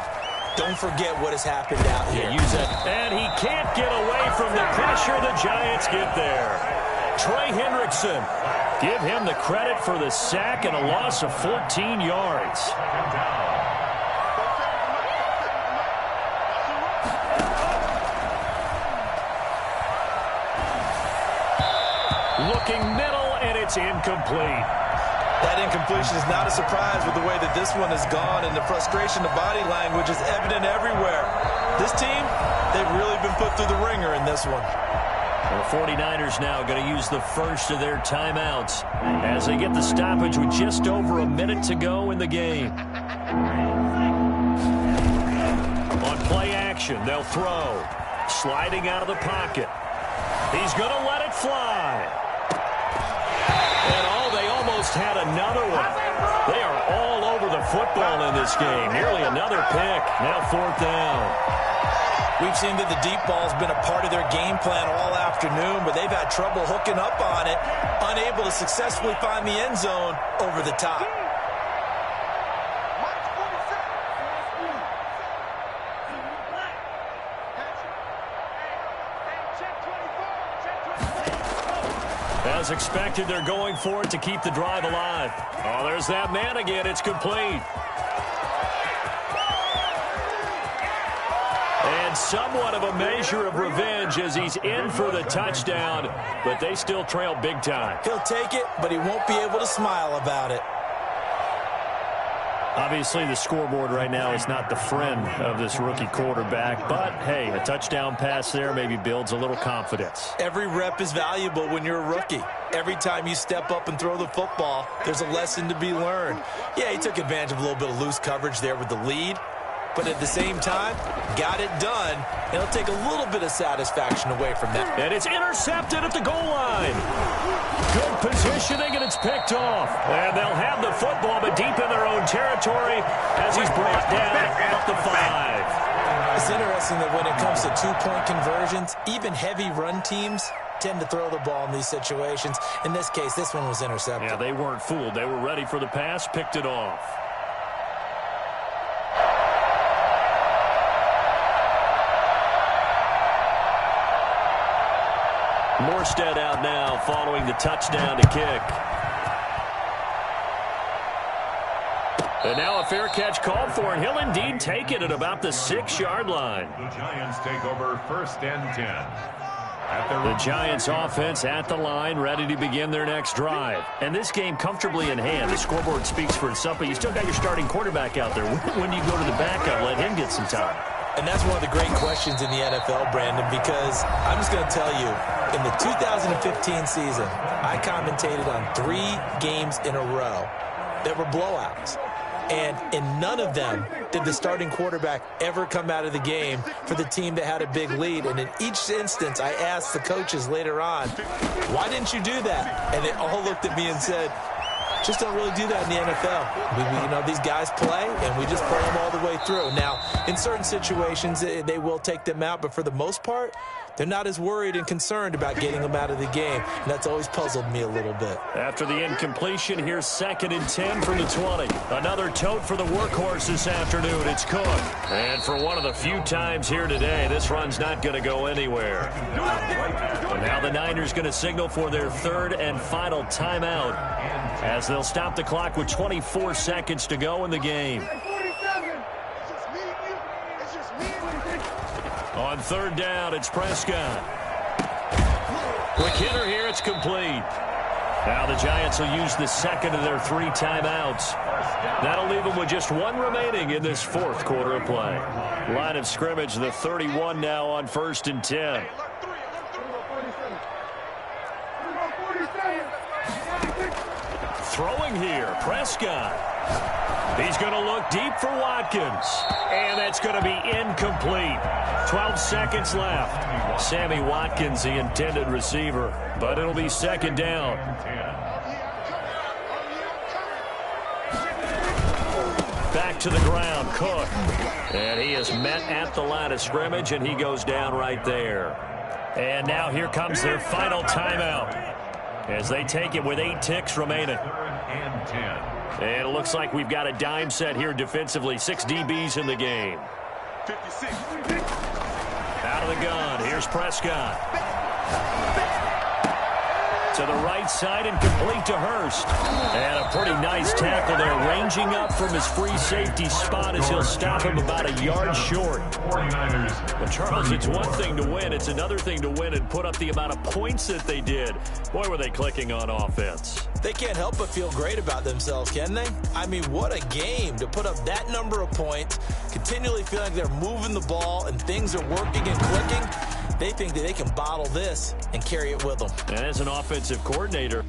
Don't forget what has happened out here. Use it. And he can't get away from the pressure. The Giants get there. Trey Hendrickson, give him the credit for the sack and a loss of 14 yards. Looking middle, and it's incomplete. That incompletion is not a surprise with the way that this one has gone, and the frustration, the body language is evident everywhere. This team, they've really been put through the ringer in this one. The 49ers now going to use the first of their timeouts as they get the stoppage with just over a minute to go in the game. On play action, they'll throw. Sliding out of the pocket. He's going to let it fly. And they almost had another one. They are all over the football in this game. Nearly another pick. Now 4th down. We've seen that the deep ball's been a part of their game plan all afternoon, but they've had trouble hooking up on it, unable to successfully find the end zone over the top. As expected, they're going for it to keep the drive alive. Oh, there's that man again. It's complete. And somewhat of a measure of revenge as he's in for the touchdown, but they still trail big time. He'll take it, but he won't be able to smile about it. Obviously, the scoreboard right now is not the friend of this rookie quarterback, but, hey, a touchdown pass there maybe builds a little confidence. Every rep is valuable when you're a rookie. Every time you step up and throw the football, there's a lesson to be learned. Yeah, he took advantage of a little bit of loose coverage there with the lead, but at the same time, got it done, and it'll take a little bit of satisfaction away from that. And it's intercepted at the goal line. Good positioning, and it's picked off. And they'll have the football, but deep in their own territory as he's brought down at the 5. It's interesting that when it comes to two-point conversions, even heavy run teams tend to throw the ball in these situations. In this case, this one was intercepted. Yeah, they weren't fooled. They were ready for the pass, picked it off. Morstead out now following the touchdown to kick. And now a fair catch called for, and he'll indeed take it at about the 6-yard line. The Giants take over 1st and 10. The Giants offense at the line, ready to begin their next drive. And this game comfortably in hand. The scoreboard speaks for itself, but you still got your starting quarterback out there. When do you go to the backup, let him get some time? And that's one of the great questions in the NFL, Brandon, because I'm just going to tell you, in the 2015 season, I commentated on 3 games in a row that were blowouts. And in none of them did the starting quarterback ever come out of the game for the team that had a big lead. And in each instance, I asked the coaches later on, why didn't you do that? And they all looked at me and said, just don't really do that in the NFL. You know, these guys play, and we just play them all the way through. Now, in certain situations, they will take them out, but for the most part, they're not as worried and concerned about getting them out of the game, and that's always puzzled me a little bit. After the incompletion, here's 2nd and 10 from the 20. Another tote for the workhorse this afternoon. It's Cook. And for one of the few times here today, this run's not going to go anywhere. And now the Niners going to signal for their 3rd and final timeout as they'll stop the clock with 24 seconds to go in the game. On 3rd down, it's Prescott. Quick hitter here, it's complete. Now the Giants will use the 2nd of their 3 timeouts. That'll leave them with just 1 remaining in this 4th quarter of play. Line of scrimmage, the 31 now on 1st and 10. Throwing here, Prescott. He's going to look deep for Watkins. And that's going to be incomplete. 12 seconds left. Sammy Watkins, the intended receiver. But it'll be 2nd down. Back to the ground, Cook. And he is met at the line of scrimmage, and he goes down right there. And now here comes their final timeout as they take it with 8 ticks remaining. And it looks like we've got a dime set here defensively. 6 DBs in the game. 56. Out of the gun. Here's Prescott. To the right side and complete to Hurst. And a pretty nice tackle there, ranging up from his free safety spot as he'll stop him about a yard short. But, Charles, it's one thing to win. It's another thing to win and put up the amount of points that they did. Boy, were they clicking on offense. They can't help but feel great about themselves, can they? I mean, what a game to put up that number of points, continually feeling like they're moving the ball and things are working and clicking. They think that they can bottle this and carry it with them. And as an offensive coordinator,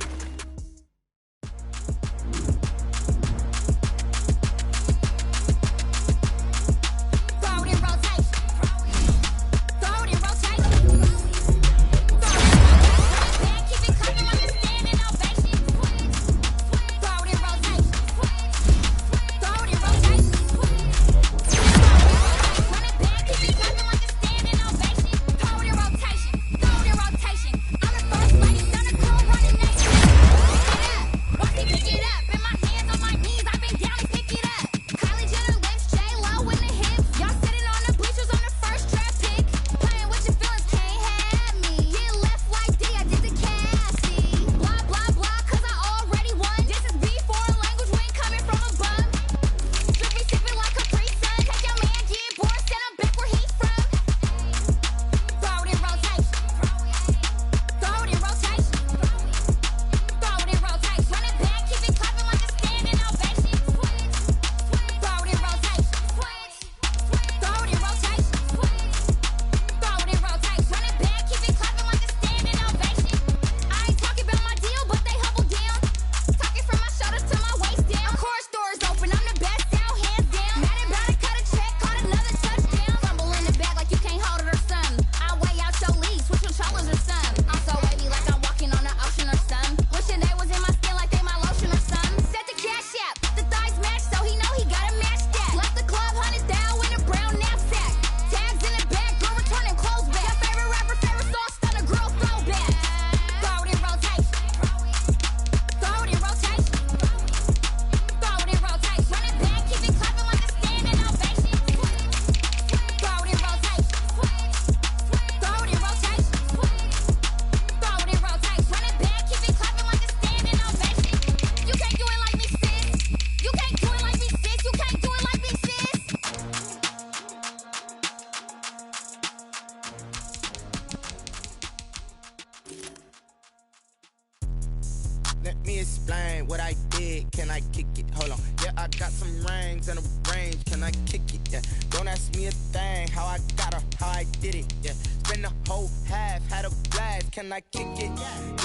Let me explain what I did. Can I kick it? Hold on. Yeah, I got some rings and a range. Can I kick it? Yeah. Don't ask me a thing. How I got her, how I did it. Yeah. Spend the whole half, had a blast. Can I kick it?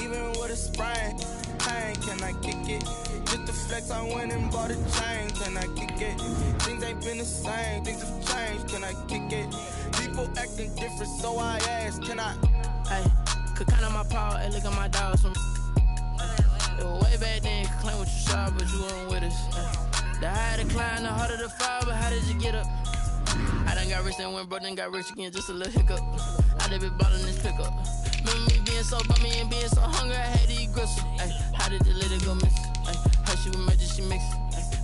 Even with a sprain. Pain, can I kick it? Just to flex, I went and bought a chain. Can I kick it? Things ain't been the same. Things have changed. Can I kick it? People acting different, so I asked. Can I? Hey, could count on my power and look at my dogs from. Way back then, you could claim what you saw, but you weren't with us. The higher the climb, the harder the fall, but how did you get up? I done got rich and went broke, then got rich again, just a little hiccup. I done been ballin' this pickup. Remember me being so bummy and being so hungry, I had to eat gristle. Ay, how did the lady go miss? Ay, how she was magic, she mixed.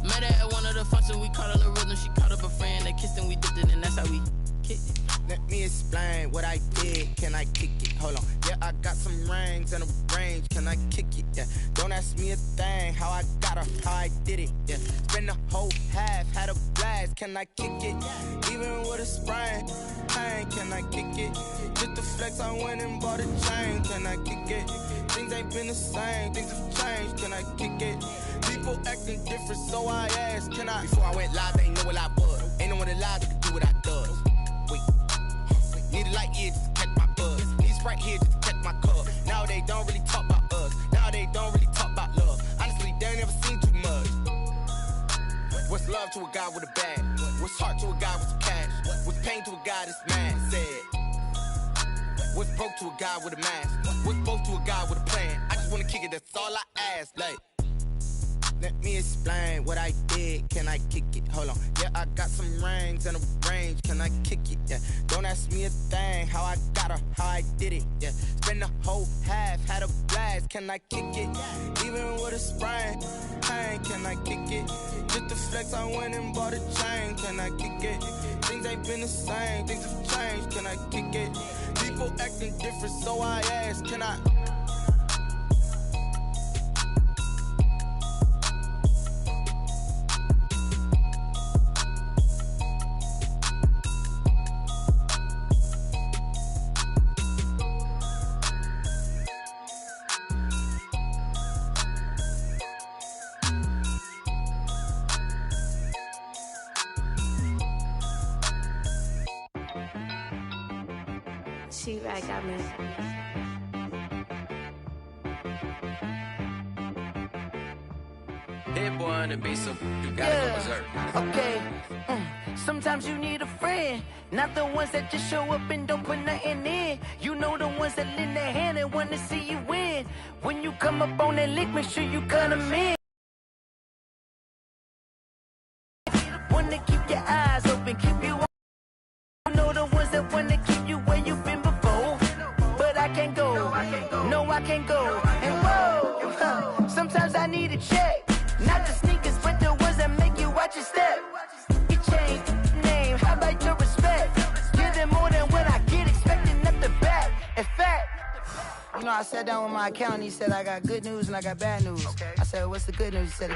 Met her at one of the functions, we caught her the rhythm, she caught up a friend, they kissed and we dipped it, and that's how we kicked it. Let me explain what I did. Can I kick it? Hold on. Yeah, I got some rings and a range. Can I kick it? Yeah. Don't ask me a thing. How I got her, how I did it. Yeah. Spend the whole half, had a blast. Can I kick it? Even with a sprain. Pain, can I kick it? Just to flex, I went and bought a chain. Can I kick it? Things ain't been the same. Things have changed. Can I kick it? People acting different, so I asked. Can I? Before I went live, they ain't know what I was. Ain't no one alive that could do what I does. Wait. Need a light here just to catch my buzz. Need Sprite here just to catch my cup. Now they don't really talk about us. Now they don't really talk about love. Honestly, they ain't never seen too much. What's love to a guy with a bag? What's heart to a guy with some cash? What's pain to a guy that's mad? Said. What's broke to a guy with a mask? What's both to a guy with a plan? I just wanna kick it, that's all I ask. Like, let me explain what I did. Can I kick it? Hold on. Yeah, I got some rings and a range. Can I kick it? Yeah. Don't ask me a thing. How I got her, how I did it. Yeah. Spend the whole half, had a blast. Can I kick it? Even with a sprain. Pain, can I kick it? Just to flex, I went and bought a chain. Can I kick it? Things ain't been the same. Things have changed. Can I kick it? People acting different, so I asked. Can I? T-Rack got me. Hit one and be some, you gotta go berserk. Okay. Sometimes you need a friend, not the ones that just show up and don't put nothing in. You know the ones that lend their hand and want to see you win. When you come up on that lick, make sure you cut them in. Want to keep your eyes open, keep you on. You know the ones that want to keep you where you've been before. But I can't go, no I can't go. And whoa, sometimes I need a check. Not the sneakers, but the ones that make you watch your step. You change name, how about your respect? Give them more than what I get, expecting up the back. In fact, you know, I sat down with my accountant, he said I got good news and I got bad news. I said, what's the good news? He said, the good